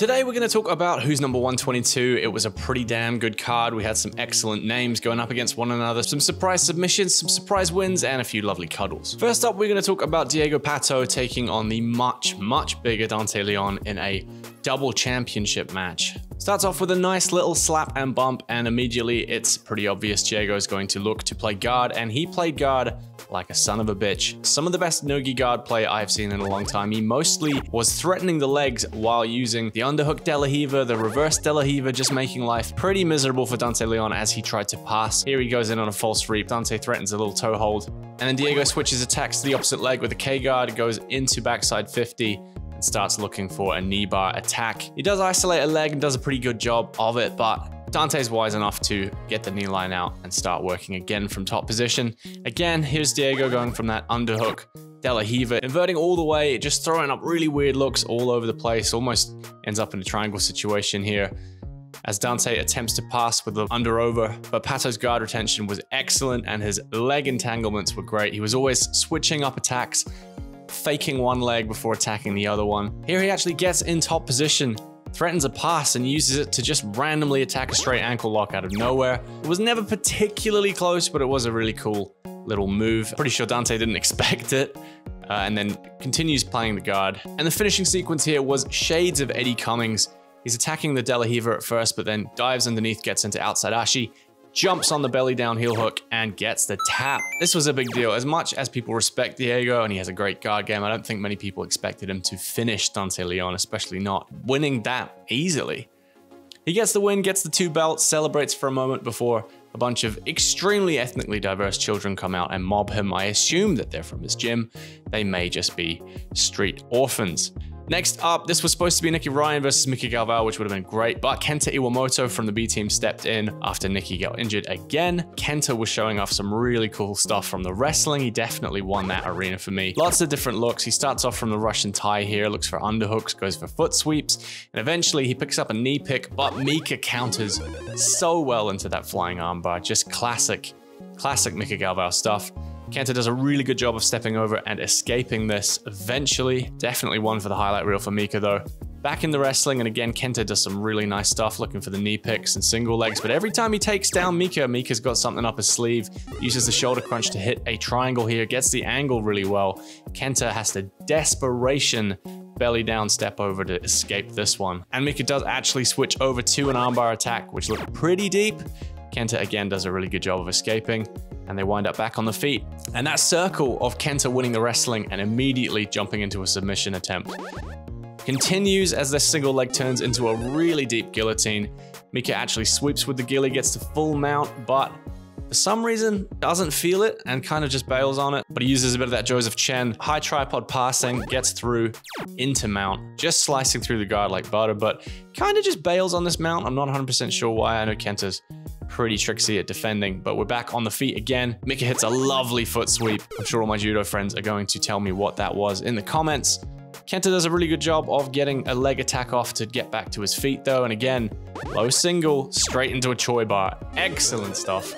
Today we're going to talk about who's number 122. It was a pretty damn good card. We had some excellent names going up against one another, some surprise submissions, some surprise wins, and a few lovely cuddles. First up, we're going to talk about Diego Pato taking on the much bigger Dante Leon in a double championship match. Starts off with a nice little slap and bump, and immediately it's pretty obvious Diego is going to look to play guard, and he played guard like a son of a bitch. Some of the best Nogi guard play I've seen in a long time. He mostly was threatening the legs while using the underhook De La Hiva, the reverse De La Hiva, just making life pretty miserable for Dante Leon as he tried to pass. Here he goes in on a false reap. Dante threatens a little toe hold, and then Diego switches attacks to the opposite leg with a K guard, goes into backside 50, and starts looking for a knee bar attack. He does isolate a leg and does a pretty good job of it, but Dante's wise enough to get the knee line out and start working again from top position. Again, here's Diego going from that underhook De La Hiva, inverting all the way, just throwing up really weird looks all over the place, almost ends up in a triangle situation here as Dante attempts to pass with the under over, but Pato's guard retention was excellent and his leg entanglements were great. He was always switching up attacks, faking one leg before attacking the other one. Here he actually gets in top position, threatens a pass, and uses it to just randomly attack a straight ankle lock out of nowhere. It was never particularly close, but it was a really cool little move. Pretty sure Dante didn't expect it, and then continues playing the guard. And the finishing sequence here was shades of Eddie Cummings. He's attacking the De La Hiva at first, but then dives underneath, gets into outside Ashi, jumps on the belly down heel hook, and gets the tap. This was a big deal. As much as people respect Diego and he has a great guard game, I don't think many people expected him to finish Dante Leon, especially not winning that easily. He gets the win, gets the 2 belts, celebrates for a moment before a bunch of extremely ethnically diverse children come out and mob him. I assume that they're from his gym. They may just be street orphans. Next up, this was supposed to be Nicky Rod versus Mica Galvao, which would have been great, but Kenta Iwamoto from the B team stepped in after Nicky got injured again. Kenta was showing off some really cool stuff from the wrestling. He definitely won that arena for me. Lots of different looks. He starts off from the Russian tie here, looks for underhooks, goes for foot sweeps, and eventually he picks up a knee pick, but Mica counters so well into that flying armbar. Just classic Mica Galvao stuff. Kenta does a really good job of stepping over and escaping this eventually. Definitely one for the highlight reel for Mica though. Back in the wrestling, and again, Kenta does some really nice stuff, looking for the knee picks and single legs, but every time he takes down Mica, Mika's got something up his sleeve, uses the shoulder crunch to hit a triangle here, gets the angle really well. Kenta has to desperation belly down step over to escape this one. And Mica does actually switch over to an armbar attack, which looked pretty deep. Kenta again does a really good job of escaping, and they wind up back on the feet. And that circle of Kenta winning the wrestling and immediately jumping into a submission attempt continues as their single leg turns into a really deep guillotine. Mica actually sweeps with the gilly, gets to full mount, but for some reason doesn't feel it and kind of just bails on it. But he uses a bit of that Joseph Chen high tripod passing, gets through into mount, just slicing through the guard like butter, but kind of just bails on this mount. I'm not 100% sure why. I know Kenta's pretty tricksy at defending, but we're back on the feet again. Mica hits a lovely foot sweep. I'm sure all my judo friends are going to tell me what that was in the comments. Kenta does a really good job of getting a leg attack off to get back to his feet though, and again, low single, straight into a choi bar. Excellent stuff.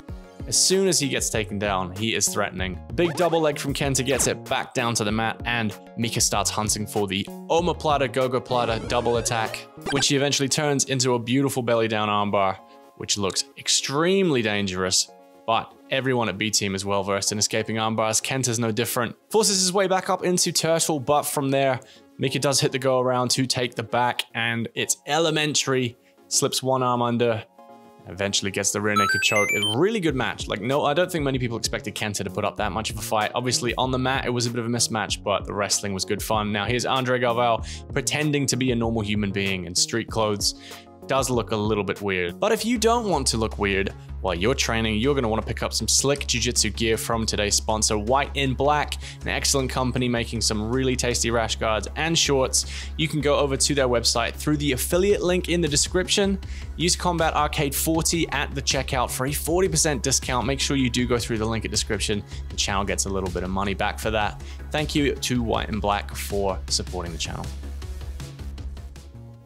As soon as he gets taken down, he is threatening. Big double leg from Kenta gets it back down to the mat, and Mica starts hunting for the omoplata gogoplata double attack, which he eventually turns into a beautiful belly down armbar, which looks extremely dangerous, but everyone at B team is well versed in escaping armbars. Kenta's no different. Forces his way back up into turtle, but from there, Mica does hit the go around to take the back, and it's elementary. Slips one arm under, eventually gets the rear naked choke. It's a really good match. Like, no, I don't think many people expected Kenta to put up that much of a fight. Obviously, on the mat, it was a bit of a mismatch, but the wrestling was good fun. Now, here's Andre Galvao pretending to be a normal human being in street clothes. Does look a little bit weird. But if you don't want to look weird while you're training, you're going to want to pick up some slick jiu-jitsu gear from today's sponsor, White in Black, an excellent company making some really tasty rash guards and shorts. You can go over to their website through the affiliate link in the description. Use Combat Arcade 40 at the checkout for a 40% discount. Make sure you do go through the link in the description. The channel gets a little bit of money back for that. Thank you to White in Black for supporting the channel.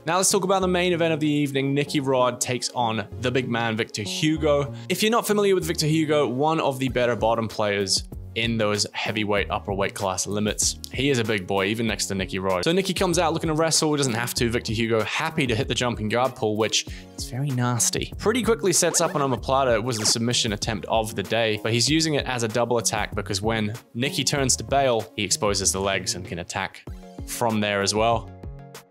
Now let's talk about the main event of the evening. Nicky Rod takes on the big man, Victor Hugo. If you're not familiar with Victor Hugo, one of the better bottom players in those heavyweight upper weight class limits. He is a big boy, even next to Nicky Rod. So Nicky comes out looking to wrestle, doesn't have to. Victor Hugo happy to hit the jumping guard pull, which is very nasty. Pretty quickly sets up an omoplata. It was the submission attempt of the day, but he's using it as a double attack because when Nicky turns to bail, he exposes the legs and can attack from there as well.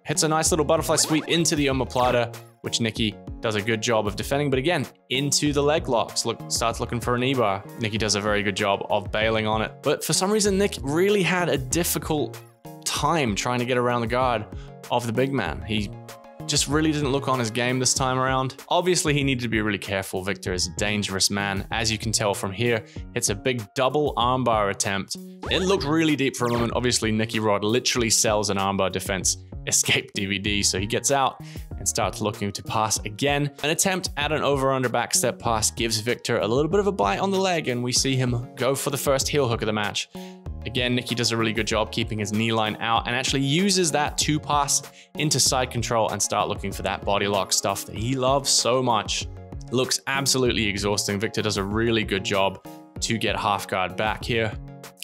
Hits a nice little butterfly sweep into the omoplata, which Nicky does a good job of defending, but again, into the leg locks. Starts looking for an E-bar. Nicky does a very good job of bailing on it. But for some reason, Nick really had a difficult time trying to get around the guard of the big man. He just really didn't look on his game this time around. Obviously, he needed to be really careful. Victor is a dangerous man. As you can tell from here, it's a big double armbar attempt. It looked really deep for a moment. Obviously, Nicky Rod literally sells an armbar defense escape DVD, so he gets out and starts looking to pass again. An attempt at an over-under back step pass gives Victor a little bit of a bite on the leg, and we see him go for the first heel hook of the match. Again, Nicky does a really good job keeping his knee line out and actually uses that to pass into side control and start looking for that body lock stuff that he loves so much. Looks absolutely exhausting. Victor does a really good job to get half guard back here.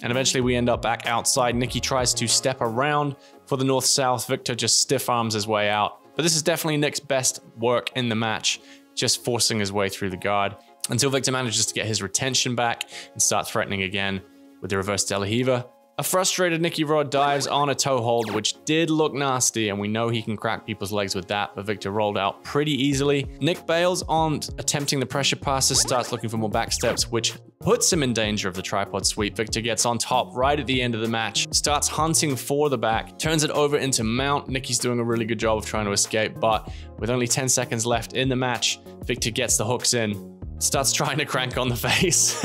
And eventually we end up back outside. Nicky tries to step around for the north-south. Victor just stiff arms his way out. But this is definitely Nick's best work in the match, just forcing his way through the guard until Victor manages to get his retention back and start threatening again with the reverse De La Riva. A frustrated Nicky Rod dives on a toe hold, which did look nasty, and we know he can crack people's legs with that, but Victor rolled out pretty easily. Nick bails on attempting the pressure passes, starts looking for more back steps, which puts him in danger of the tripod sweep. Victor gets on top right at the end of the match, starts hunting for the back, turns it over into mount. Nicky's doing a really good job of trying to escape, but with only 10 seconds left in the match, Victor gets the hooks in, starts trying to crank on the face.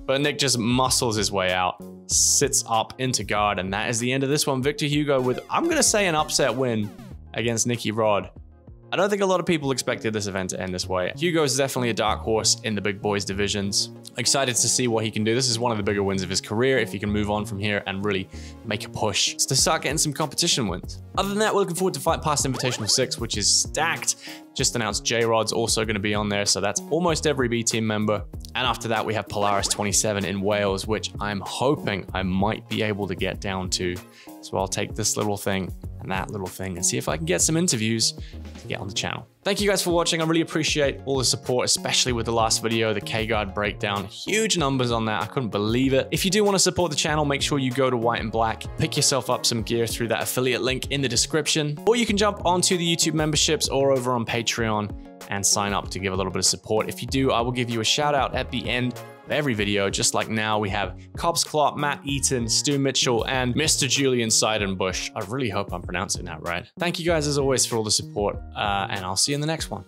But Nick just muscles his way out, sits up into guard, and that is the end of this one. Victor Hugo with, I'm going to say, an upset win against Nicky Rod. I don't think a lot of people expected this event to end this way. Hugo is definitely a dark horse in the big boys divisions. Excited to see what he can do. This is one of the bigger wins of his career if he can move on from here and really make a push to start getting some competition wins. Other than that, we're looking forward to Fight Pass Invitational 6, which is stacked. Just announced J-Rod's also going to be on there, so that's almost every B-Team member. And after that, we have Polaris 27 in Wales, which I'm hoping I might be able to get down to. So I'll take this little thing and that little thing and see if I can get some interviews to get on the channel. Thank you guys for watching. I really appreciate all the support, especially with the last video, the K-Guard breakdown. Huge numbers on that. I couldn't believe it. If you do want to support the channel, make sure you go to White and Black, pick yourself up some gear through that affiliate link in the description, or you can jump onto the YouTube memberships or over on Patreon and sign up to give a little bit of support. If you do, I will give you a shout out at the end of every video. Just like now, we have Cobbs Clot, Matt Eaton, Stu Mitchell, and Mr. Julian Seidenbush. I really hope I'm pronouncing that right. Thank you guys as always for all the support, and I'll see you in the next one.